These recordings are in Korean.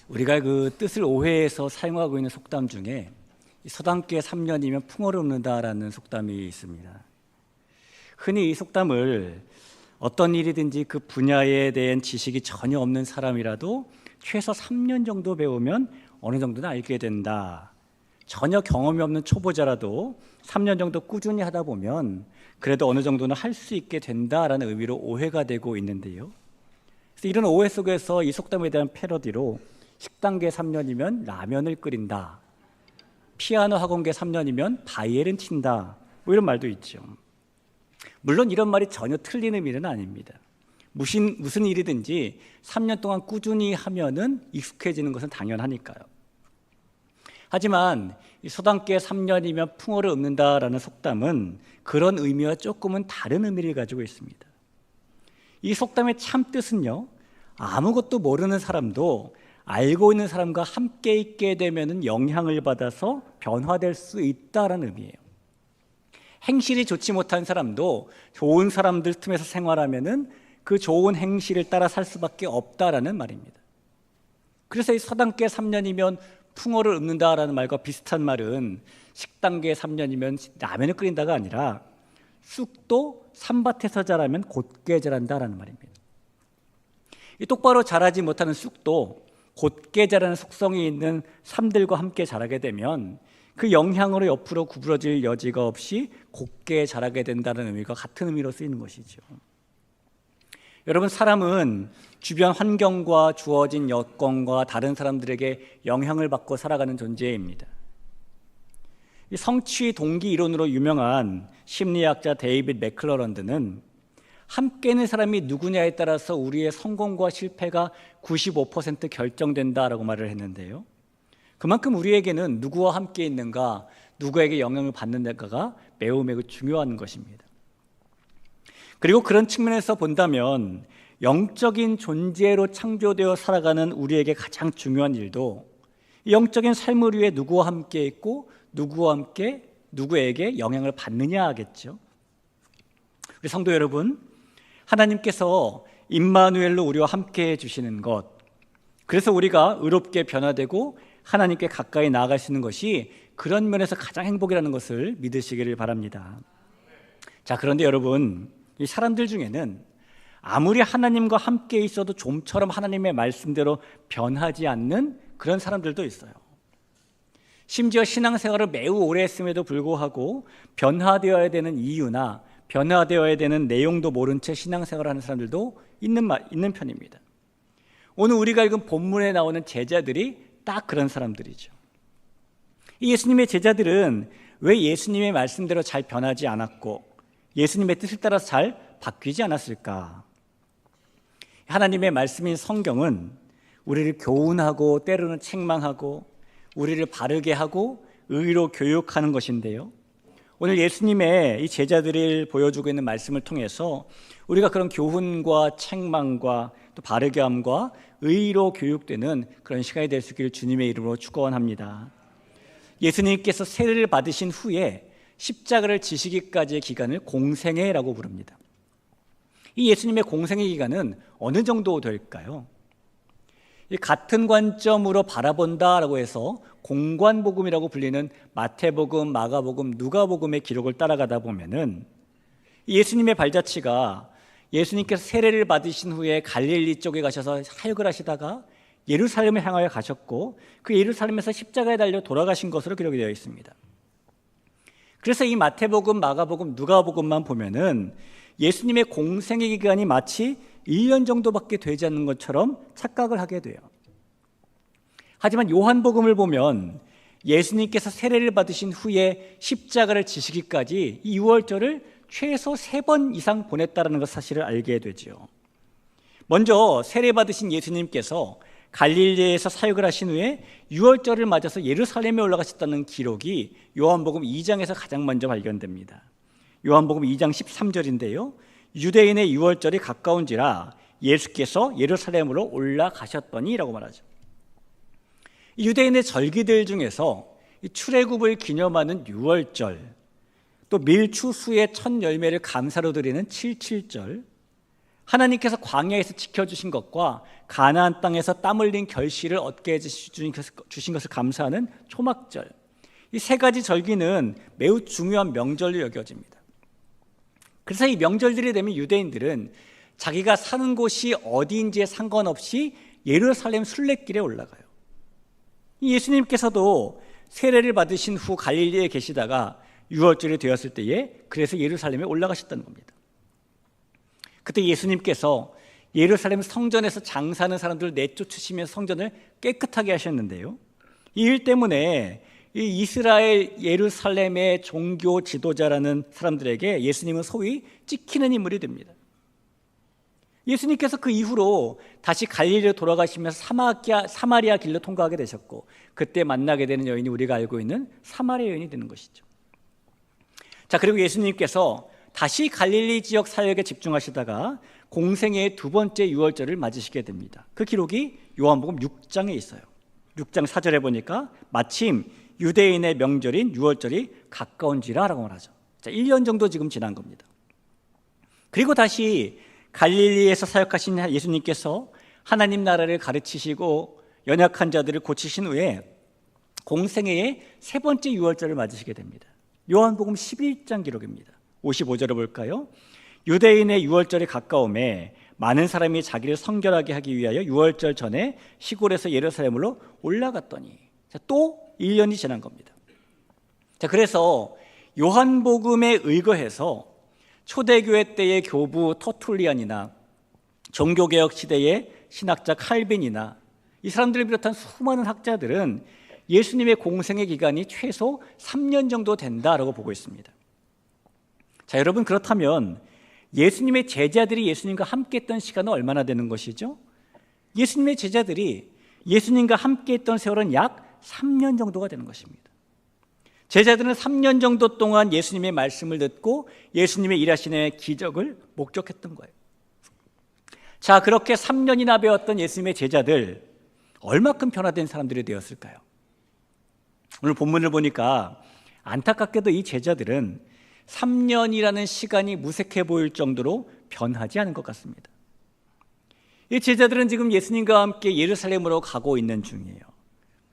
우리가 그 뜻을 오해해서 사용하고 있는 속담 중에 서당계 3년이면 풍어를 읊는다라는 속담이 있습니다. 흔히 이 속담을 어떤 일이든지 그 분야에 대한 지식이 전혀 없는 사람이라도 최소 3년 정도 배우면 어느 정도는 알게 된다. 전혀 경험이 없는 초보자라도 3년 정도 꾸준히 하다 보면 그래도 어느 정도는 할 수 있게 된다라는 의미로 오해가 되고 있는데요. 그래서 이런 오해 속에서 이 속담에 대한 패러디로 식당계 3년이면 라면을 끓인다. 피아노 학원계 3년이면 바이엘은 친다. 뭐 이런 말도 있죠. 물론 이런 말이 전혀 틀린 의미는 아닙니다. 무슨 일이든지 3년 동안 꾸준히 하면은 익숙해지는 것은 당연하니까요. 하지만 이 서당계 3년이면 풍어를 읊는다라는 속담은 그런 의미와 조금은 다른 의미를 가지고 있습니다. 이 속담의 참 뜻은요, 아무것도 모르는 사람도 알고 있는 사람과 함께 있게 되면 영향을 받아서 변화될 수 있다라는 의미예요. 행실이 좋지 못한 사람도 좋은 사람들 틈에서 생활하면은 그 좋은 행실을 따라 살 수밖에 없다라는 말입니다. 그래서 이 서당계 3년이면 풍어를 읊는다라는 말과 비슷한 말은 식당계 3년이면 라면을 끓인다가 아니라 쑥도 산밭에서 자라면 곧게 자란다라는 말입니다. 이 똑바로 자라지 못하는 쑥도 곧게 자라는 속성이 있는 삶들과 함께 자라게 되면 그 영향으로 옆으로 구부러질 여지가 없이 곧게 자라게 된다는 의미가 같은 의미로 쓰이는 것이죠. 여러분, 사람은 주변 환경과 주어진 여건과 다른 사람들에게 영향을 받고 살아가는 존재입니다. 이 성취 동기 이론으로 유명한 심리학자 데이빗 맥클러런드는 함께 있는 사람이 누구냐에 따라서 우리의 성공과 실패가 95% 결정된다라고 말을 했는데요. 그만큼 우리에게는 누구와 함께 있는가, 누구에게 영향을 받는가가 매우 중요한 것입니다. 그리고 그런 측면에서 본다면 영적인 존재로 창조되어 살아가는 우리에게 가장 중요한 일도 영적인 삶을 위해 누구와 함께 있고 누구와 함께 누구에게 영향을 받느냐 하겠죠. 우리 성도 여러분, 하나님께서 임마누엘로 우리와 함께 해주시는 것, 그래서 우리가 의롭게 변화되고 하나님께 가까이 나아갈 수 있는 것이 그런 면에서 가장 행복이라는 것을 믿으시기를 바랍니다. 자, 그런데 여러분, 이 사람들 중에는 아무리 하나님과 함께 있어도 좀처럼 하나님의 말씀대로 변하지 않는 그런 사람들도 있어요. 심지어 신앙생활을 매우 오래 했음에도 불구하고 변화되어야 되는 이유나 변화되어야 되는 내용도 모른 채 신앙생활을 하는 사람들도 있는 편입니다. 오늘 우리가 읽은 본문에 나오는 제자들이 딱 그런 사람들이죠. 이 예수님의 제자들은 왜 예수님의 말씀대로 잘 변하지 않았고 예수님의 뜻을 따라서 잘 바뀌지 않았을까? 하나님의 말씀인 성경은 우리를 교훈하고 때로는 책망하고 우리를 바르게 하고 의로 교육하는 것인데요, 오늘 예수님의 이 제자들을 보여주고 있는 말씀을 통해서 우리가 그런 교훈과 책망과 또 바르게 함과 의로 교육되는 그런 시간이 될 수 있기를 주님의 이름으로 축원합니다. 예수님께서 세례를 받으신 후에 십자가를 지시기까지의 기간을 공생애라고 부릅니다. 이 예수님의 공생애 기간은 어느 정도 될까요? 같은 관점으로 바라본다라고 해서 공관복음이라고 불리는 마태복음, 마가복음, 누가복음의 기록을 따라가다 보면은 예수님의 발자취가 예수님께서 세례를 받으신 후에 갈릴리 쪽에 가셔서 사역을 하시다가 예루살렘을 향하여 가셨고 그 예루살렘에서 십자가에 달려 돌아가신 것으로 기록이 되어 있습니다. 그래서 이 마태복음, 마가복음, 누가복음만 보면은 예수님의 공생의 기간이 마치 1년 정도밖에 되지 않는 것처럼 착각을 하게 돼요. 하지만 요한복음을 보면 예수님께서 세례를 받으신 후에 십자가를 지시기까지 이 6월절을 최소 3번 이상 보냈다는 것 사실을 알게 되죠. 먼저 세례 받으신 예수님께서 갈릴리에서 사역을 하신 후에 6월절을 맞아서 예루살렘에 올라가셨다는 기록이 요한복음 2장에서 가장 먼저 발견됩니다. 요한복음 2장 13절인데요. 유대인의 6월절이 가까운지라 예수께서 예루살렘으로 올라가셨더니라고 말하죠. 유대인의 절기들 중에서 출애굽을 기념하는 6월절, 또 밀추수의 첫 열매를 감사로 드리는 77절, 하나님께서 광야에서 지켜주신 것과 가나안 땅에서 땀 흘린 결실을 얻게 해주신 것을 감사하는 초막절, 이 세 가지 절기는 매우 중요한 명절로 여겨집니다. 그래서 이 명절들이 되면 유대인들은 자기가 사는 곳이 어디인지에 상관없이 예루살렘 순례길에 올라가요. 예수님께서도 세례를 받으신 후 갈릴리에 계시다가 유월절이 되었을 때에 그래서 예루살렘에 올라가셨다는 겁니다. 그때 예수님께서 예루살렘 성전에서 장사하는 사람들을 내쫓으시면서 성전을 깨끗하게 하셨는데요, 이 일 때문에 이 이스라엘 예루살렘의 종교 지도자라는 사람들에게 예수님은 소위 찍히는 인물이 됩니다. 예수님께서 그 이후로 다시 갈릴리로 돌아가시면서 사마리아 길로 통과하게 되셨고, 그때 만나게 되는 여인이 우리가 알고 있는 사마리아 여인이 되는 것이죠. 자, 그리고 예수님께서 다시 갈릴리 지역 사역에 집중하시다가 공생애의 두 번째 유월절을 맞으시게 됩니다. 그 기록이 요한복음 6장에 있어요. 6장 4절에 보니까 마침 유대인의 명절인 유월절이 가까운지라 라고 말하죠. 자, 1년 정도 지금 지난 겁니다. 그리고 다시 갈릴리에서 사역하신 예수님께서 하나님 나라를 가르치시고 연약한 자들을 고치신 후에 공생애의 세 번째 유월절을 맞으시게 됩니다. 요한복음 11장 기록입니다. 55절을 볼까요? 유대인의 유월절이 가까움에 많은 사람이 자기를 성결하게 하기 위하여 유월절 전에 시골에서 예루살렘으로 올라갔더니, 자, 또 1년이 지난 겁니다. 자, 그래서 요한복음에 의거해서 초대교회 때의 교부 터툴리안이나 종교개혁 시대의 신학자 칼빈이나 이 사람들을 비롯한 수많은 학자들은 예수님의 공생의 기간이 최소 3년 정도 된다라고 보고 있습니다. 자, 여러분, 그렇다면 예수님의 제자들이 예수님과 함께 했던 시간은 얼마나 되는 것이죠? 예수님의 제자들이 예수님과 함께 했던 세월은 약 3년 정도가 되는 것입니다. 제자들은 3년 정도 동안 예수님의 말씀을 듣고 예수님의 일하시는 기적을 목격했던 거예요. 자, 그렇게 3년이나 배웠던 예수님의 제자들, 얼마큼 변화된 사람들이 되었을까요? 오늘 본문을 보니까 안타깝게도 이 제자들은 3년이라는 시간이 무색해 보일 정도로 변하지 않은 것 같습니다. 이 제자들은 지금 예수님과 함께 예루살렘으로 가고 있는 중이에요.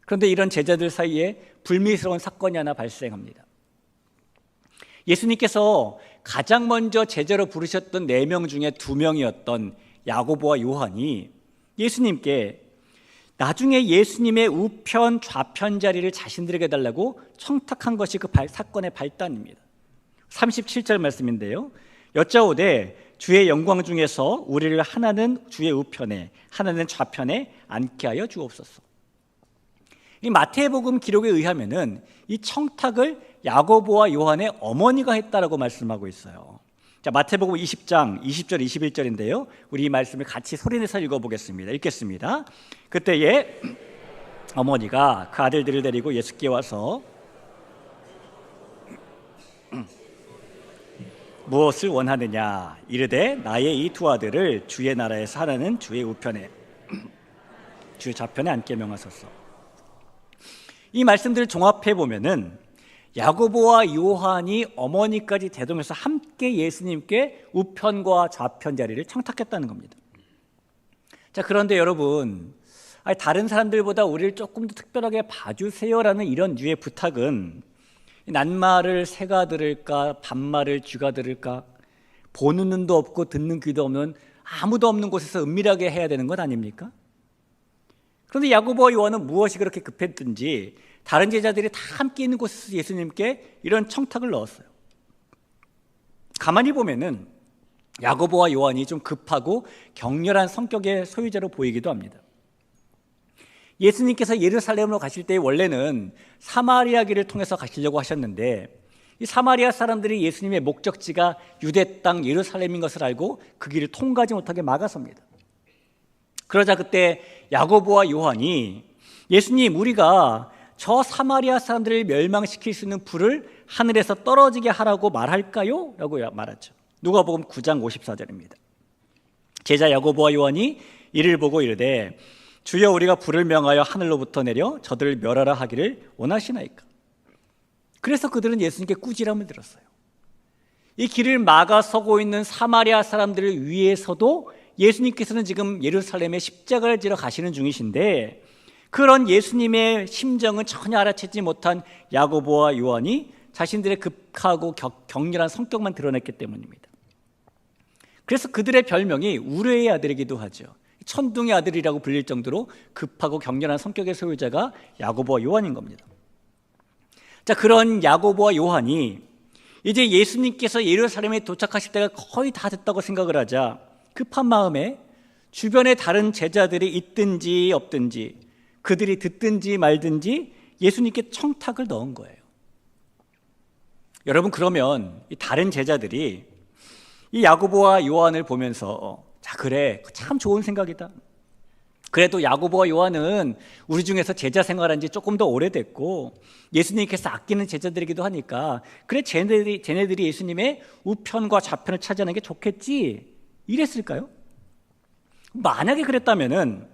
그런데 이런 제자들 사이에 불미스러운 사건이 하나 발생합니다. 예수님께서 가장 먼저 제자로 부르셨던 4명 중에 2명이었던 야고보와 요한이 예수님께 나중에 예수님의 우편 좌편 자리를 자신들에게 달라고 청탁한 것이 그 사건의 발단입니다. 37절 말씀인데요, 여짜오되 주의 영광 중에서 우리를 하나는 주의 우편에 하나는 좌편에 앉게 하여 주옵소서. 이 마태복음 기록에 의하면은 이 청탁을 야고보와 요한의 어머니가 했다라고 말씀하고 있어요. 자, 마태복음 20장 20절 21절인데요, 우리 이 말씀을 같이 소리내서 읽어보겠습니다. 읽겠습니다. 그때에 어머니가 그 아들들을 데리고 예수께 와서 무엇을 원하느냐 이르되 나의 이 두 아들을 주의 나라에서 하나는 주의 우편에 주의 좌편에 앉게 명하소서. 이 말씀들을 종합해 보면은 야고보와 요한이 어머니까지 대동해서 함께 예수님께 우편과 좌편 자리를 청탁했다는 겁니다. 자, 그런데 여러분, 다른 사람들보다 우리를 조금 더 특별하게 봐주세요라는 이런 류의 부탁은 낱말을 새가 들을까 반말을 쥐가 들을까, 보는 눈도 없고 듣는 귀도 없는 아무도 없는 곳에서 은밀하게 해야 되는 것 아닙니까? 그런데 야고보와 요한은 무엇이 그렇게 급했든지 다른 제자들이 다 함께 있는 곳에서 예수님께 이런 청탁을 넣었어요. 가만히 보면은 야고보와 요한이 좀 급하고 격렬한 성격의 소유자로 보이기도 합니다. 예수님께서 예루살렘으로 가실 때 원래는 사마리아 길을 통해서 가시려고 하셨는데 이 사마리아 사람들이 예수님의 목적지가 유대 땅 예루살렘인 것을 알고 그 길을 통과하지 못하게 막아섭니다. 그러자 그때 야고보와 요한이 예수님, 우리가 저 사마리아 사람들을 멸망시킬 수 있는 불을 하늘에서 떨어지게 하라고 말할까요? 라고 말하죠. 누가복음 9장 54절입니다. 제자 야고보와 요한이 이를 보고 이르되 주여 우리가 불을 명하여 하늘로부터 내려 저들을 멸하라 하기를 원하시나이까? 그래서 그들은 예수님께 꾸지람을 들었어요. 이 길을 막아 서고 있는 사마리아 사람들을 위해서도 예수님께서는 지금 예루살렘에 십자가를 지러 가시는 중이신데, 그런 예수님의 심정은 전혀 알아채지 못한 야고보와 요한이 자신들의 급하고 격렬한 성격만 드러냈기 때문입니다. 그래서 그들의 별명이 우레의 아들이기도 하죠. 천둥의 아들이라고 불릴 정도로 급하고 격렬한 성격의 소유자가 야고보와 요한인 겁니다. 자, 그런 야고보와 요한이 이제 예수님께서 예루살렘에 도착하실 때가 거의 다 됐다고 생각을 하자 급한 마음에 주변에 다른 제자들이 있든지 없든지, 그들이 듣든지 말든지 예수님께 청탁을 넣은 거예요. 여러분, 그러면 이 다른 제자들이 이 야고보와 요한을 보면서 자, 그래, 참 좋은 생각이다. 그래도 야고보와 요한은 우리 중에서 제자 생활한 지 조금 더 오래됐고 예수님께서 아끼는 제자들이기도 하니까 그래, 쟤네들이 예수님의 우편과 좌편을 차지하는 게 좋겠지, 이랬을까요? 만약에 그랬다면은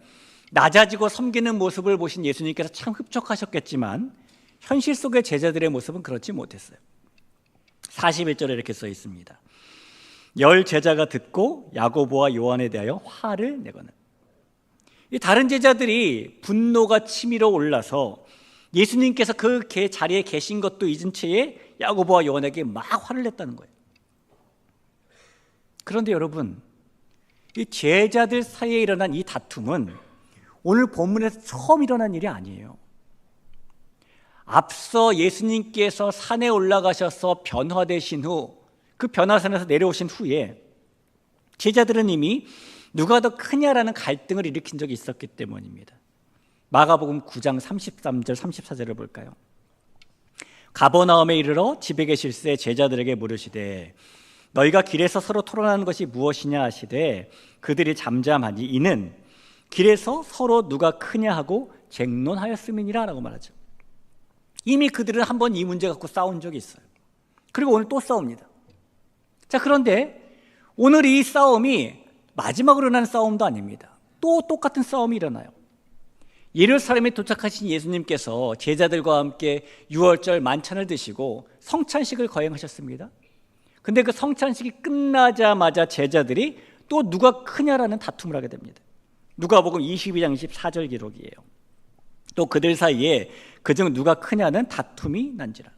낮아지고 섬기는 모습을 보신 예수님께서 참 흡족하셨겠지만 현실 속의 제자들의 모습은 그렇지 못했어요. 41절에 이렇게 써 있습니다. 열 제자가 듣고 야고보와 요한에 대하여 화를 내거늘. 이 다른 제자들이 분노가 치밀어 올라서 예수님께서 그 자리에 계신 것도 잊은 채에 야고보와 요한에게 막 화를 냈다는 거예요. 그런데 여러분, 이 제자들 사이에 일어난 이 다툼은 오늘 본문에서 처음 일어난 일이 아니에요. 앞서 예수님께서 산에 올라가셔서 변화되신 후, 그 변화산에서 내려오신 후에 제자들은 이미 누가 더 크냐라는 갈등을 일으킨 적이 있었기 때문입니다. 마가복음 9장 33절 34절을 볼까요? 가버나움에 이르러 집에 계실새 제자들에게 물으시되 너희가 길에서 서로 토론하는 것이 무엇이냐 하시되 그들이 잠잠하니 이는 길에서 서로 누가 크냐 하고 쟁론하였음이니라 라고 말하죠. 이미 그들은 한번 이 문제 갖고 싸운 적이 있어요. 그리고 오늘 또 싸웁니다. 자, 그런데 오늘 이 싸움이 마지막으로 일어나는 싸움도 아닙니다. 또 똑같은 싸움이 일어나요. 예루살렘에 도착하신 예수님께서 제자들과 함께 유월절 만찬을 드시고 성찬식을 거행하셨습니다. 근데 그 성찬식이 끝나자마자 제자들이 또 누가 크냐라는 다툼을 하게 됩니다. 누가복음 22장 24절 기록이에요. 또 그들 사이에 그중 누가 크냐는 다툼이 난지라.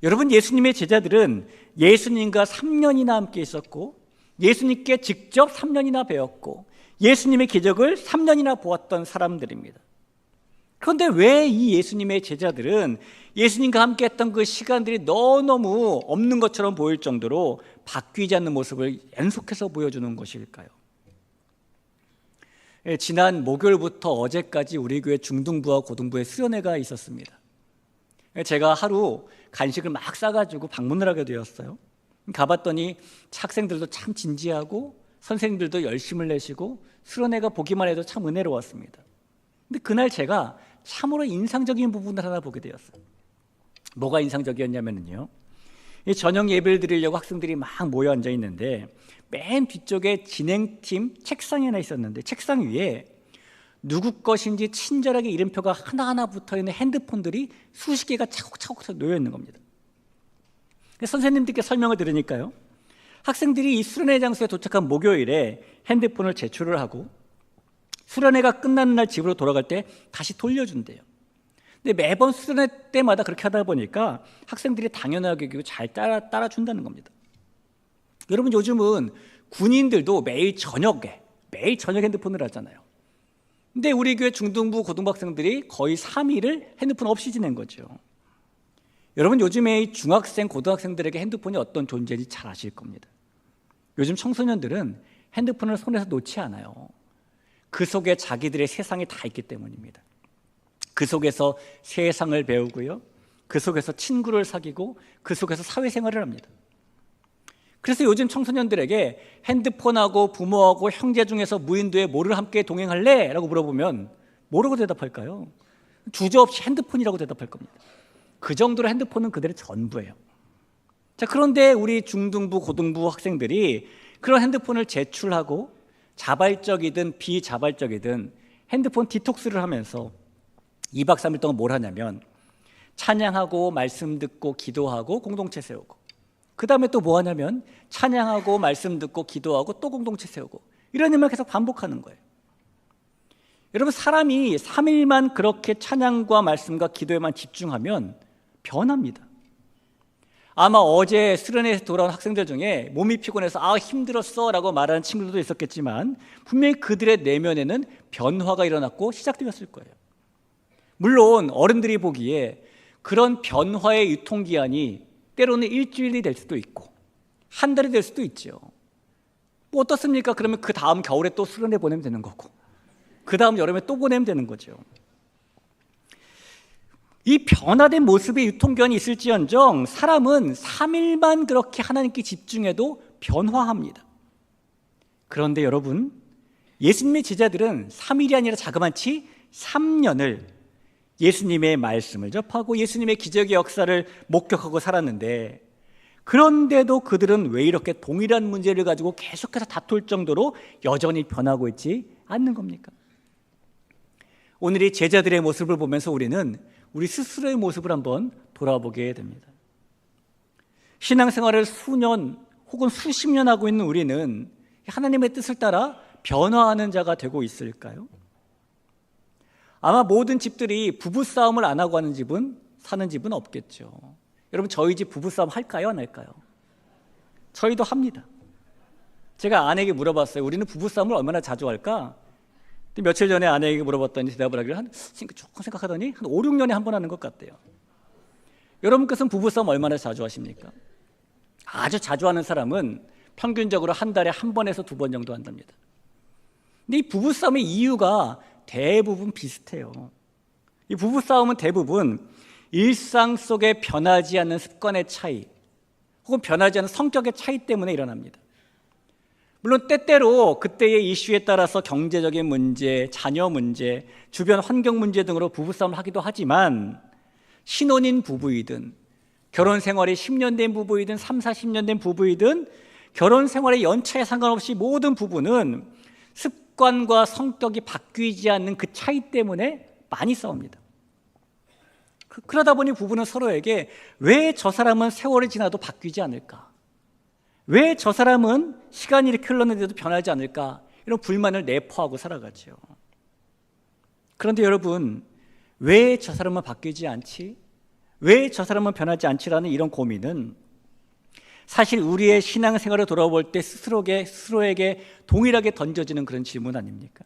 여러분, 예수님의 제자들은 예수님과 3년이나 함께 있었고 예수님께 직접 3년이나 배웠고 예수님의 기적을 3년이나 보았던 사람들입니다. 그런데 왜 이 예수님의 제자들은 예수님과 함께 했던 그 시간들이 너무너무 없는 것처럼 보일 정도로 바뀌지 않는 모습을 연속해서 보여주는 것일까요? 지난 목요일부터 어제까지 우리 교회 중등부와 고등부에 수련회가 있었습니다. 제가 하루 간식을 막 싸가지고 방문을 하게 되었어요. 가봤더니 학생들도 참 진지하고 선생님들도 열심을 내시고 수련회가 보기만 해도 참 은혜로웠습니다. 근데 그날 제가 참으로 인상적인 부분을 하나 보게 되었어요. 뭐가 인상적이었냐면요, 저녁 예배를 드리려고 학생들이 막 모여 앉아 있는데 맨 뒤쪽에 진행팀 책상이 하나 있었는데 책상 위에 누구 것인지 친절하게 이름표가 하나하나 붙어있는 핸드폰들이 수십 개가 차곡차곡 놓여 있는 겁니다. 선생님들께 설명을 들으니까요, 학생들이 이 수련회 장소에 도착한 목요일에 핸드폰을 제출을 하고 수련회가 끝나는 날 집으로 돌아갈 때 다시 돌려준대요. 근데 매번 수련회 때마다 그렇게 하다 보니까 학생들이 당연하게 잘 따라준다는 겁니다. 여러분, 요즘은 군인들도 매일 저녁에 핸드폰을 하잖아요. 근데 우리 교회 중등부 고등부 학생들이 거의 3일을 핸드폰 없이 지낸 거죠. 여러분, 요즘에 중학생 고등학생들에게 핸드폰이 어떤 존재인지 잘 아실 겁니다. 요즘 청소년들은 핸드폰을 손에서 놓지 않아요. 그 속에 자기들의 세상이 다 있기 때문입니다. 그 속에서 세상을 배우고요, 그 속에서 친구를 사귀고 그 속에서 사회생활을 합니다. 그래서 요즘 청소년들에게 핸드폰하고 부모하고 형제 중에서 무인도에 뭐를 함께 동행할래? 라고 물어보면 뭐라고 대답할까요? 주저없이 핸드폰이라고 대답할 겁니다. 그 정도로 핸드폰은 그들의 전부예요. 자, 그런데 우리 중등부 고등부 학생들이 그런 핸드폰을 제출하고 자발적이든 비자발적이든 핸드폰 디톡스를 하면서 2박 3일 동안 뭘 하냐면 찬양하고 말씀 듣고 기도하고 공동체 세우고, 그 다음에 또 뭐 하냐면 찬양하고 말씀 듣고 기도하고 또 공동체 세우고 이런 일만 계속 반복하는 거예요. 여러분, 사람이 3일만 그렇게 찬양과 말씀과 기도에만 집중하면 변합니다. 아마 어제 수련회에서 돌아온 학생들 중에 몸이 피곤해서 힘들었어 라고 말하는 친구들도 있었겠지만 분명히 그들의 내면에는 변화가 일어났고 시작되었을 거예요. 물론 어른들이 보기에 그런 변화의 유통기한이 때로는 일주일이 될 수도 있고 한 달이 될 수도 있죠. 뭐 어떻습니까? 그러면 그 다음 겨울에 또 수련회 보내면 되는 거고 그 다음 여름에 또 보내면 되는 거죠. 이 변화된 모습의 유통기한이 있을지언정 사람은 3일만 그렇게 하나님께 집중해도 변화합니다. 그런데 여러분, 예수님의 제자들은 3일이 아니라 자그마치 3년을 예수님의 말씀을 접하고 예수님의 기적의 역사를 목격하고 살았는데, 그런데도 그들은 왜 이렇게 동일한 문제를 가지고 계속해서 다툴 정도로 여전히 변하고 있지 않는 겁니까? 오늘 이 제자들의 모습을 보면서 우리는 우리 스스로의 모습을 한번 돌아보게 됩니다. 신앙생활을 수년 혹은 수십 년 하고 있는 우리는 하나님의 뜻을 따라 변화하는 자가 되고 있을까요? 아마 모든 집들이 부부싸움을 안 하고 사는 집은 없겠죠. 여러분, 저희 집 부부싸움 할까요? 안 할까요? 저희도 합니다. 제가 아내에게 물어봤어요. 우리는 부부싸움을 얼마나 자주 할까? 며칠 전에 아내에게 물어봤더니 대답을 하기를 조금 생각하더니 한 5, 6년에 한 번 하는 것 같대요. 여러분께서는 부부싸움 얼마나 자주 하십니까? 아주 자주 하는 사람은 평균적으로 한 달에 한 번에서 두 번 정도 한답니다. 근데 이 부부싸움의 이유가 대부분 비슷해요. 이 부부싸움은 대부분 일상 속에 변하지 않는 습관의 차이 혹은 변하지 않는 성격의 차이 때문에 일어납니다. 물론 때때로 그때의 이슈에 따라서 경제적인 문제, 자녀 문제, 주변 환경 문제 등으로 부부싸움을 하기도 하지만 신혼인 부부이든 결혼 생활이 10년 된 부부이든 3, 40년 된 부부이든 결혼 생활의 연차에 상관없이 모든 부부는 습관과 성격이 바뀌지 않는 그 차이 때문에 많이 싸웁니다. 그러다 보니 부부는 서로에게 왜 저 사람은 세월이 지나도 바뀌지 않을까? 왜 저 사람은 시간이 이렇게 흘렀는데도 변하지 않을까? 이런 불만을 내포하고 살아가죠. 그런데 여러분, 왜 저 사람은 바뀌지 않지? 왜 저 사람은 변하지 않지라는 이런 고민은 사실 우리의 신앙생활을 돌아볼 때 스스로에게 동일하게 던져지는 그런 질문 아닙니까?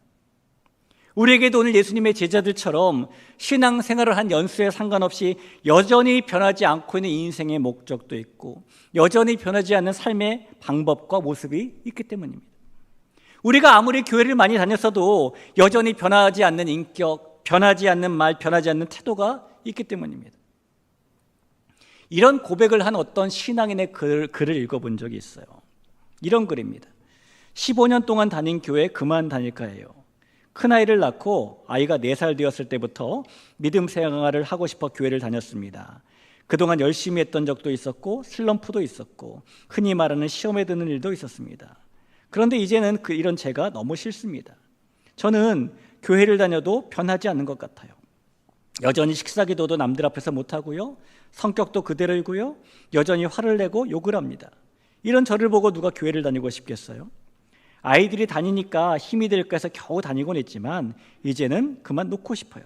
우리에게도 오늘 예수님의 제자들처럼 신앙생활을 한 연수에 상관없이 여전히 변하지 않고 있는 인생의 목적도 있고 여전히 변하지 않는 삶의 방법과 모습이 있기 때문입니다. 우리가 아무리 교회를 많이 다녔어도 여전히 변하지 않는 인격, 변하지 않는 말, 변하지 않는 태도가 있기 때문입니다. 이런 고백을 한 어떤 신앙인의 글을 읽어본 적이 있어요. 이런 글입니다. 15년 동안 다닌 교회 그만 다닐까예요. 큰아이를 낳고 아이가 4살 되었을 때부터 믿음 생활을 하고 싶어 교회를 다녔습니다. 그동안 열심히 했던 적도 있었고 슬럼프도 있었고 흔히 말하는 시험에 드는 일도 있었습니다. 그런데 이제는 이런 제가 너무 싫습니다. 저는 교회를 다녀도 변하지 않는 것 같아요. 여전히 식사기도도 남들 앞에서 못하고요. 성격도 그대로이고요. 여전히 화를 내고 욕을 합니다. 이런 저를 보고 누가 교회를 다니고 싶겠어요? 아이들이 다니니까 힘이 될까 해서 겨우 다니곤 했지만 이제는 그만 놓고 싶어요.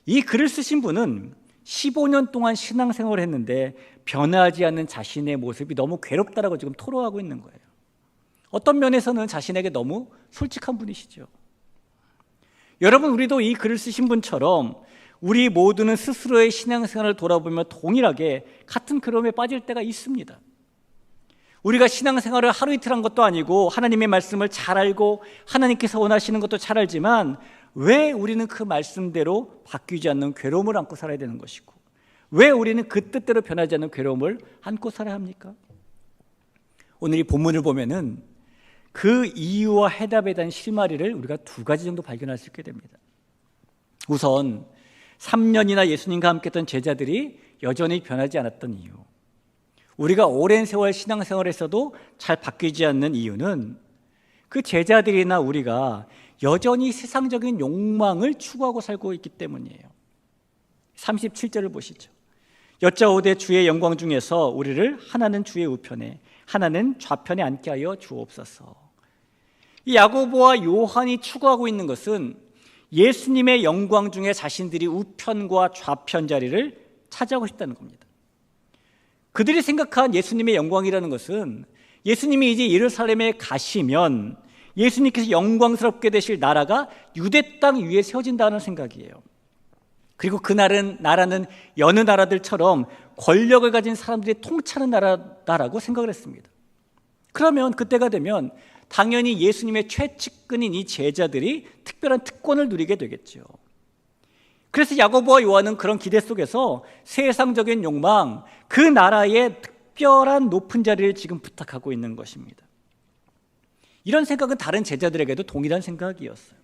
이 글을 쓰신 분은 15년 동안 신앙생활을 했는데 변하지 않는 자신의 모습이 너무 괴롭다라고 지금 토로하고 있는 거예요. 어떤 면에서는 자신에게 너무 솔직한 분이시죠. 여러분, 우리도 이 글을 쓰신 분처럼 우리 모두는 스스로의 신앙생활을 돌아보며 동일하게 같은 그럼에 빠질 때가 있습니다. 우리가 신앙생활을 하루 이틀 한 것도 아니고 하나님의 말씀을 잘 알고 하나님께서 원하시는 것도 잘 알지만 왜 우리는 그 말씀대로 바뀌지 않는 괴로움을 안고 살아야 되는 것이고 왜 우리는 그 뜻대로 변하지 않는 괴로움을 안고 살아야 합니까? 오늘 이 본문을 보면은 그 이유와 해답에 대한 실마리를 우리가 2가지 정도 발견할 수 있게 됩니다. 우선 3년이나 예수님과 함께 했던 제자들이 여전히 변하지 않았던 이유, 우리가 오랜 세월 신앙생활에서도 잘 바뀌지 않는 이유는 그 제자들이나 우리가 여전히 세상적인 욕망을 추구하고 살고 있기 때문이에요. 37절을 보시죠. 여짜오되 주의 영광 중에서 우리를 하나는 주의 우편에 하나는 좌편에 앉게 하여 주옵소서. 이 야고보와 요한이 추구하고 있는 것은 예수님의 영광 중에 자신들이 우편과 좌편 자리를 차지하고 싶다는 겁니다. 그들이 생각한 예수님의 영광이라는 것은 예수님이 이제 예루살렘에 가시면 예수님께서 영광스럽게 되실 나라가 유대 땅 위에 세워진다는 생각이에요. 그리고 그 나라는 여느 나라들처럼 권력을 가진 사람들이 통치하는 나라다라고 생각을 했습니다. 그러면 그때가 되면 당연히 예수님의 최측근인 이 제자들이 특별한 특권을 누리게 되겠죠. 그래서 야고보와 요한은 그런 기대 속에서 세상적인 욕망, 그 나라의 특별한 높은 자리를 지금 부탁하고 있는 것입니다. 이런 생각은 다른 제자들에게도 동일한 생각이었어요.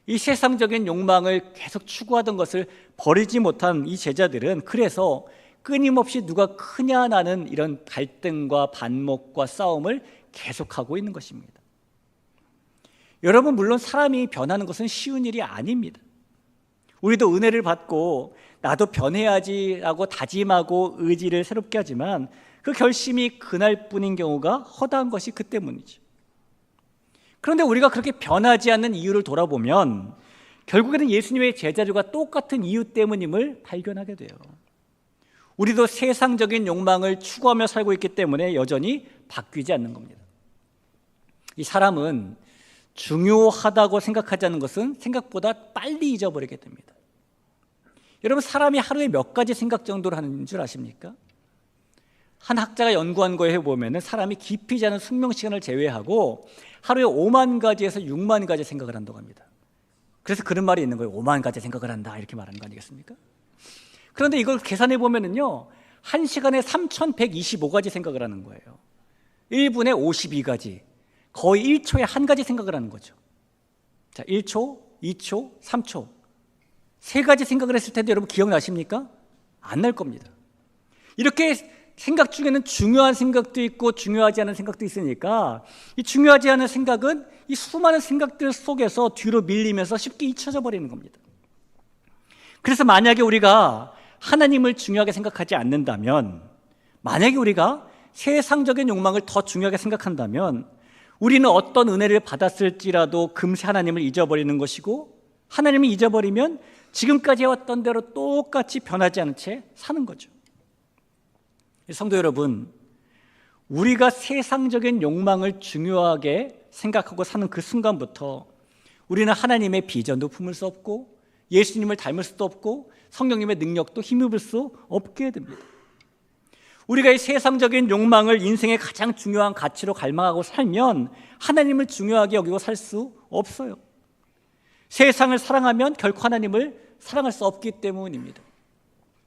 이 세상적인 욕망을 계속 추구하던 것을 버리지 못한 이 제자들은 그래서 끊임없이 누가 크냐 나는 이런 갈등과 반목과 싸움을 계속하고 있는 것입니다. 여러분, 물론 사람이 변하는 것은 쉬운 일이 아닙니다. 우리도 은혜를 받고 나도 변해야지라고 다짐하고 의지를 새롭게 하지만 그 결심이 그날뿐인 경우가 허다한 것이 그 때문이죠. 그런데 우리가 그렇게 변하지 않는 이유를 돌아보면 결국에는 예수님의 제자들과 똑같은 이유 때문임을 발견하게 돼요. 우리도 세상적인 욕망을 추구하며 살고 있기 때문에 여전히 바뀌지 않는 겁니다. 이 사람은 중요하다고 생각하지 않는 것은 생각보다 빨리 잊어버리게 됩니다. 여러분, 사람이 하루에 몇 가지 생각 정도를 하는 줄 아십니까? 한 학자가 연구한 거에 보면 사람이 깊이 자는 숙명 시간을 제외하고 하루에 5만 가지에서 6만 가지 생각을 한다고 합니다. 그래서 그런 말이 있는 거예요. 5만 가지 생각을 한다, 이렇게 말하는 거 아니겠습니까? 그런데 이걸 계산해 보면은요, 1시간에 3,125가지 생각을 하는 거예요. 1분에 52가지, 거의 1초에 한 가지 생각을 하는 거죠. 자, 1초, 2초, 3초. 세 가지 생각을 했을 텐데 여러분 기억나십니까? 안 날 겁니다. 이렇게 생각 중에는 중요한 생각도 있고 중요하지 않은 생각도 있으니까 이 중요하지 않은 생각은 이 수많은 생각들 속에서 뒤로 밀리면서 쉽게 잊혀져 버리는 겁니다. 그래서 만약에 우리가 하나님을 중요하게 생각하지 않는다면, 만약에 우리가 세상적인 욕망을 더 중요하게 생각한다면 우리는 어떤 은혜를 받았을지라도 금세 하나님을 잊어버리는 것이고, 하나님을 잊어버리면 지금까지 해왔던 대로 똑같이 변하지 않은 채 사는 거죠. 성도 여러분, 우리가 세상적인 욕망을 중요하게 생각하고 사는 그 순간부터 우리는 하나님의 비전도 품을 수 없고 예수님을 닮을 수도 없고 성령님의 능력도 힘입을 수 없게 됩니다. 우리가 이 세상적인 욕망을 인생의 가장 중요한 가치로 갈망하고 살면 하나님을 중요하게 여기고 살 수 없어요. 세상을 사랑하면 결코 하나님을 사랑할 수 없기 때문입니다.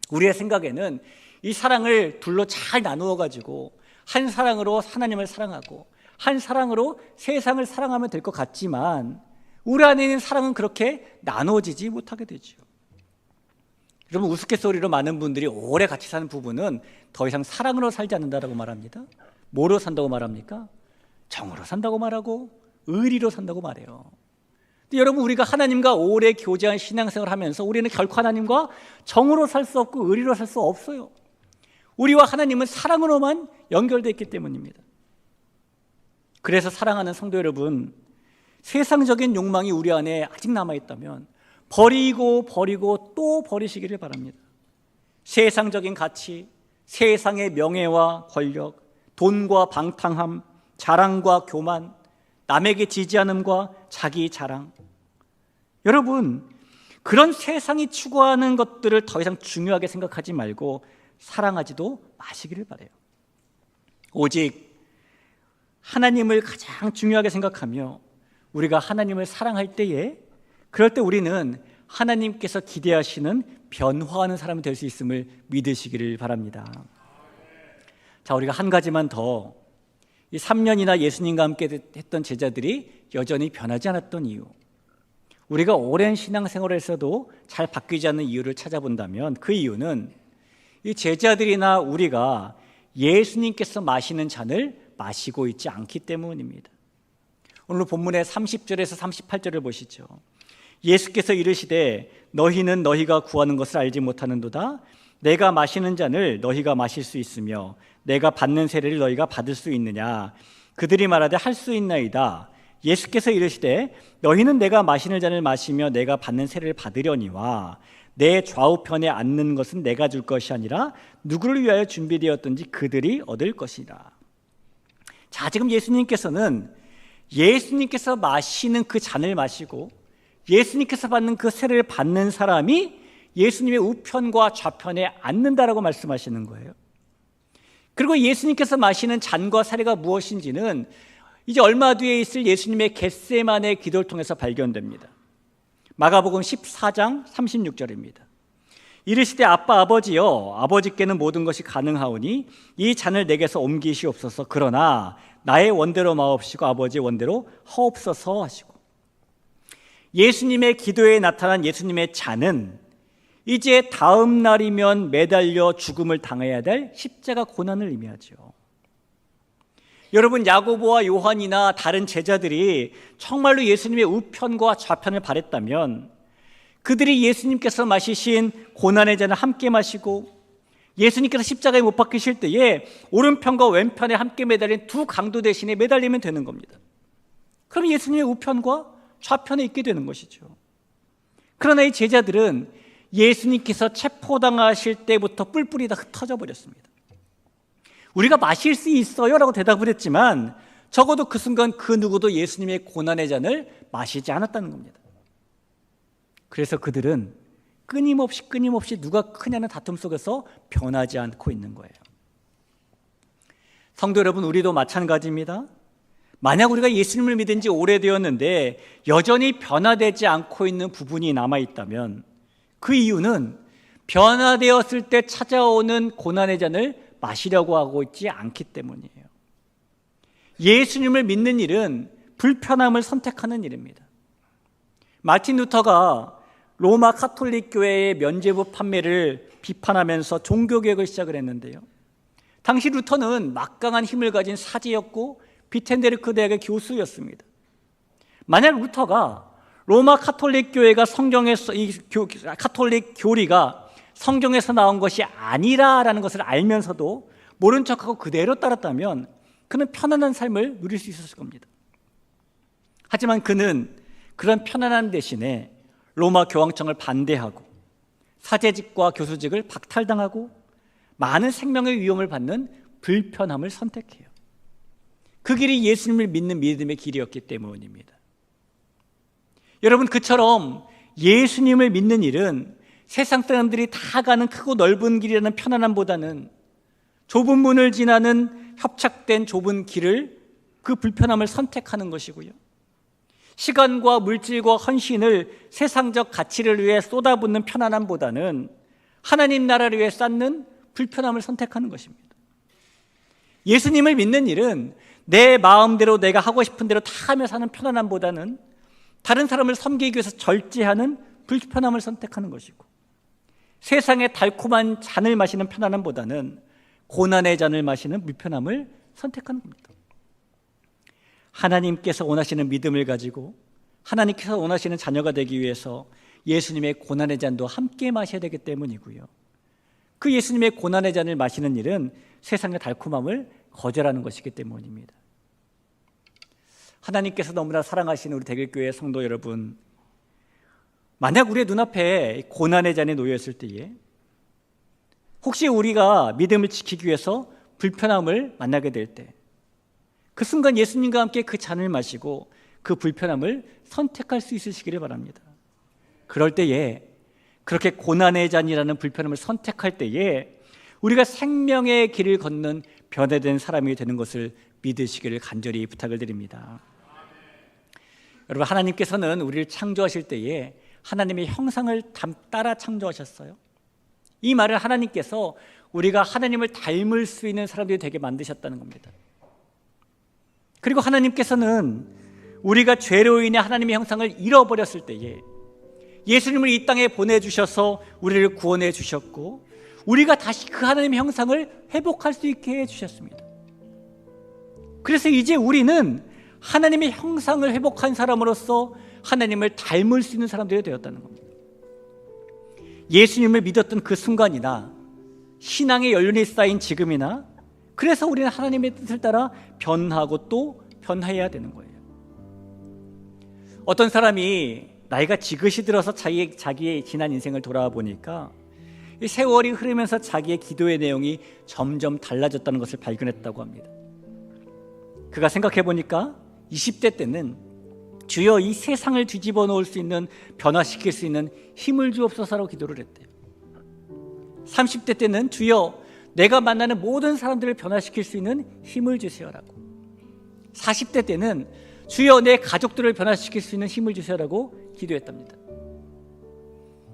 우리의 생각에는 이 사랑을 둘로 잘 나누어 가지고 한 사랑으로 하나님을 사랑하고 한 사랑으로 세상을 사랑하면 될 것 같지만 우리 안에 있는 사랑은 그렇게 나누어지지 못하게 되죠. 여러분, 우스갯소리로 많은 분들이 오래 같이 사는 부부는 더 이상 사랑으로 살지 않는다고 말합니다. 뭐로 산다고 말합니까? 정으로 산다고 말하고 의리로 산다고 말해요. 근데 여러분, 우리가 하나님과 오래 교제한 신앙생활을 하면서 우리는 결코 하나님과 정으로 살 수 없고 의리로 살 수 없어요. 우리와 하나님은 사랑으로만 연결되어 있기 때문입니다. 그래서 사랑하는 성도 여러분, 세상적인 욕망이 우리 안에 아직 남아있다면 버리고 또 버리시기를 바랍니다. 세상적인 가치, 세상의 명예와 권력, 돈과 방탕함, 자랑과 교만, 남에게 지지 않음과 자기 자랑. 여러분, 그런 세상이 추구하는 것들을 더 이상 중요하게 생각하지 말고 사랑하지도 마시기를 바라요. 오직 하나님을 가장 중요하게 생각하며 우리가 하나님을 사랑할 때에, 그럴 때 우리는 하나님께서 기대하시는 변화하는 사람이 될 수 있음을 믿으시기를 바랍니다. 자, 우리가 한 가지만 더, 이 3년이나 예수님과 함께 했던 제자들이 여전히 변하지 않았던 이유, 우리가 오랜 신앙생활에서도 잘 바뀌지 않는 이유를 찾아본다면 그 이유는 이 제자들이나 우리가 예수님께서 마시는 잔을 마시고 있지 않기 때문입니다. 오늘 본문의 30절에서 38절을 보시죠. 예수께서 이르시되 너희는 너희가 구하는 것을 알지 못하는도다. 내가 마시는 잔을 너희가 마실 수 있으며 내가 받는 세례를 너희가 받을 수 있느냐? 그들이 말하되 할 수 있나이다. 예수께서 이르시되 너희는 내가 마시는 잔을 마시며 내가 받는 세례를 받으려니와 내 좌우편에 앉는 것은 내가 줄 것이 아니라 누구를 위하여 준비되었든지 그들이 얻을 것이라. 자, 지금 예수님께서는 예수님께서 마시는 그 잔을 마시고 예수님께서 받는 그 세례를 받는 사람이 예수님의 우편과 좌편에 앉는다라고 말씀하시는 거예요. 그리고 예수님께서 마시는 잔과 사례가 무엇인지는 이제 얼마 뒤에 있을 예수님의 겟세마네 기도를 통해서 발견됩니다. 마가복음 14장 36절입니다. 이르시되 아빠 아버지여, 아버지께는 모든 것이 가능하오니 이 잔을 내게서 옮기시옵소서. 그러나 나의 원대로 마옵시고 아버지의 원대로 하옵소서 하시고, 예수님의 기도에 나타난 예수님의 잔은 이제 다음 날이면 매달려 죽음을 당해야 될 십자가 고난을 의미하죠. 여러분, 야고보와 요한이나 다른 제자들이 정말로 예수님의 우편과 좌편을 바랬다면 그들이 예수님께서 마시신 고난의 잔을 함께 마시고 예수님께서 십자가에 못 박히실 때에 오른편과 왼편에 함께 매달린 두 강도 대신에 매달리면 되는 겁니다. 그럼 예수님의 우편과 좌편에 있게 되는 것이죠. 그러나 이 제자들은 예수님께서 체포당하실 때부터 뿔뿔이 다 흩어져 버렸습니다. 우리가 마실 수 있어요 라고 대답을 했지만 적어도 그 순간 그 누구도 예수님의 고난의 잔을 마시지 않았다는 겁니다. 그래서 그들은 끊임없이 누가 크냐는 다툼 속에서 변하지 않고 있는 거예요. 성도 여러분, 우리도 마찬가지입니다. 만약 우리가 예수님을 믿은 지 오래되었는데 여전히 변화되지 않고 있는 부분이 남아있다면 그 이유는 변화되었을 때 찾아오는 고난의 잔을 마시려고 하고 있지 않기 때문이에요. 예수님을 믿는 일은 불편함을 선택하는 일입니다. 마틴 루터가 로마 카톨릭 교회의 면죄부 판매를 비판하면서 종교개혁을 시작을 했는데요. 당시 루터는 막강한 힘을 가진 사제였고 비텐베르크 대학의 교수였습니다. 만약 루터가 로마 카톨릭 교회가 성경에서 카톨릭 교리가 성경에서 나온 것이 아니라라는 것을 알면서도 모른 척하고 그대로 따랐다면 그는 편안한 삶을 누릴 수 있었을 겁니다. 하지만 그는 그런 편안한 대신에 로마 교황청을 반대하고 사제직과 교수직을 박탈당하고 많은 생명의 위험을 받는 불편함을 선택해요. 그 길이 예수님을 믿는 믿음의 길이었기 때문입니다. 여러분, 그처럼 예수님을 믿는 일은 세상 사람들이 다 가는 크고 넓은 길이라는 편안함보다는 좁은 문을 지나는 협착된 좁은 길을, 그 불편함을 선택하는 것이고요. 시간과 물질과 헌신을 세상적 가치를 위해 쏟아붓는 편안함보다는 하나님 나라를 위해 쌓는 불편함을 선택하는 것입니다. 예수님을 믿는 일은 내 마음대로 내가 하고 싶은 대로 다 하며 사는 편안함보다는 다른 사람을 섬기기 위해서 절제하는 불편함을 선택하는 것이고, 세상의 달콤한 잔을 마시는 편안함보다는 고난의 잔을 마시는 불편함을 선택하는 겁니다. 하나님께서 원하시는 믿음을 가지고 하나님께서 원하시는 자녀가 되기 위해서 예수님의 고난의 잔도 함께 마셔야 되기 때문이고요. 그 예수님의 고난의 잔을 마시는 일은 세상의 달콤함을 거절하는 것이기 때문입니다. 하나님께서 너무나 사랑하시는 우리 대길교회 성도 여러분, 만약 우리의 눈앞에 고난의 잔에 놓여 있을 때에 혹시 우리가 믿음을 지키기 위해서 불편함을 만나게 될 때, 그 순간 예수님과 함께 그 잔을 마시고 그 불편함을 선택할 수 있으시기를 바랍니다. 그럴 때에, 그렇게 고난의 잔이라는 불편함을 선택할 때에 우리가 생명의 길을 걷는 변화된 사람이 되는 것을 믿으시기를 간절히 부탁을 드립니다. 여러분, 하나님께서는 우리를 창조하실 때에 하나님의 형상을 따라 창조하셨어요. 이 말은 하나님께서 우리가 하나님을 닮을 수 있는 사람들이 되게 만드셨다는 겁니다. 그리고 하나님께서는 우리가 죄로 인해 하나님의 형상을 잃어버렸을 때에 예수님을 이 땅에 보내주셔서 우리를 구원해 주셨고, 우리가 다시 그 하나님의 형상을 회복할 수 있게 해주셨습니다. 그래서 이제 우리는 하나님의 형상을 회복한 사람으로서 하나님을 닮을 수 있는 사람들이 되었다는 겁니다. 예수님을 믿었던 그 순간이나 신앙의 연륜이 쌓인 지금이나 그래서 우리는 하나님의 뜻을 따라 변하고 또 변해야 되는 거예요. 어떤 사람이 나이가 지긋이 들어서 자기의 지난 인생을 돌아보니까 이 세월이 흐르면서 자기의 기도의 내용이 점점 달라졌다는 것을 발견했다고 합니다. 그가 생각해 보니까 20대 때는 주여 이 세상을 뒤집어 놓을 수 있는, 변화시킬 수 있는 힘을 주옵소서라고 기도를 했대요. 30대 때는 주여 내가 만나는 모든 사람들을 변화시킬 수 있는 힘을 주세요라고, 40대 때는 주여 내 가족들을 변화시킬 수 있는 힘을 주세요라고 기도했답니다.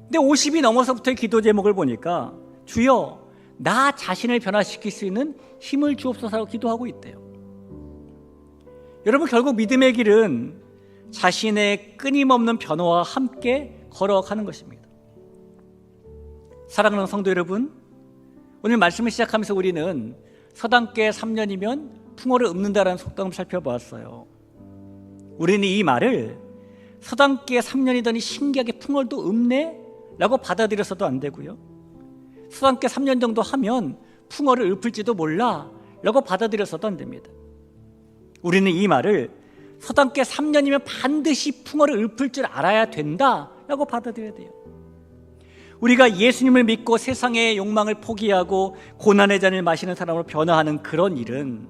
근데 50이 넘어서부터의 기도 제목을 보니까 주여 나 자신을 변화시킬 수 있는 힘을 주옵소서라고 기도하고 있대요. 여러분, 결국 믿음의 길은 자신의 끊임없는 변화와 함께 걸어가는 것입니다. 사랑하는 성도 여러분, 오늘 말씀을 시작하면서 우리는 서당계 3년이면 풍어를 읊는다라는 속담을 살펴보았어요. 우리는 이 말을 서당계 3년이더니 신기하게 풍어도 읊네? 라고 받아들여서도 안 되고요, 서당계 3년 정도 하면 풍어를 읊을지도 몰라 라고 받아들여서도 안 됩니다. 우리는 이 말을 서당계 3년이면 반드시 풍어를 읊을 줄 알아야 된다 라고 받아들여야 돼요. 우리가 예수님을 믿고 세상의 욕망을 포기하고 고난의 잔을 마시는 사람으로 변화하는 그런 일은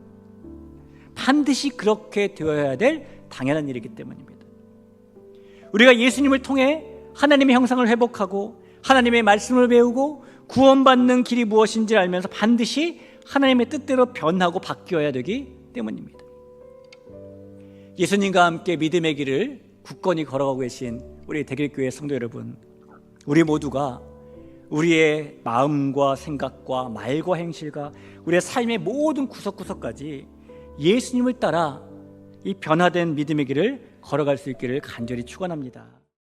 반드시 그렇게 되어야 될 당연한 일이기 때문입니다. 우리가 예수님을 통해 하나님의 형상을 회복하고 하나님의 말씀을 배우고 구원받는 길이 무엇인지 알면서 반드시 하나님의 뜻대로 변하고 바뀌어야 되기 때문입니다. 예수님과 함께 믿음의 길을 굳건히 걸어가고 계신 우리 대길교회 성도 여러분, 우리 모두가 우리의 마음과 생각과 말과 행실과 우리의 삶의 모든 구석구석까지 예수님을 따라 이 변화된 믿음의 길을 걸어갈 수 있기를 간절히 축원합니다.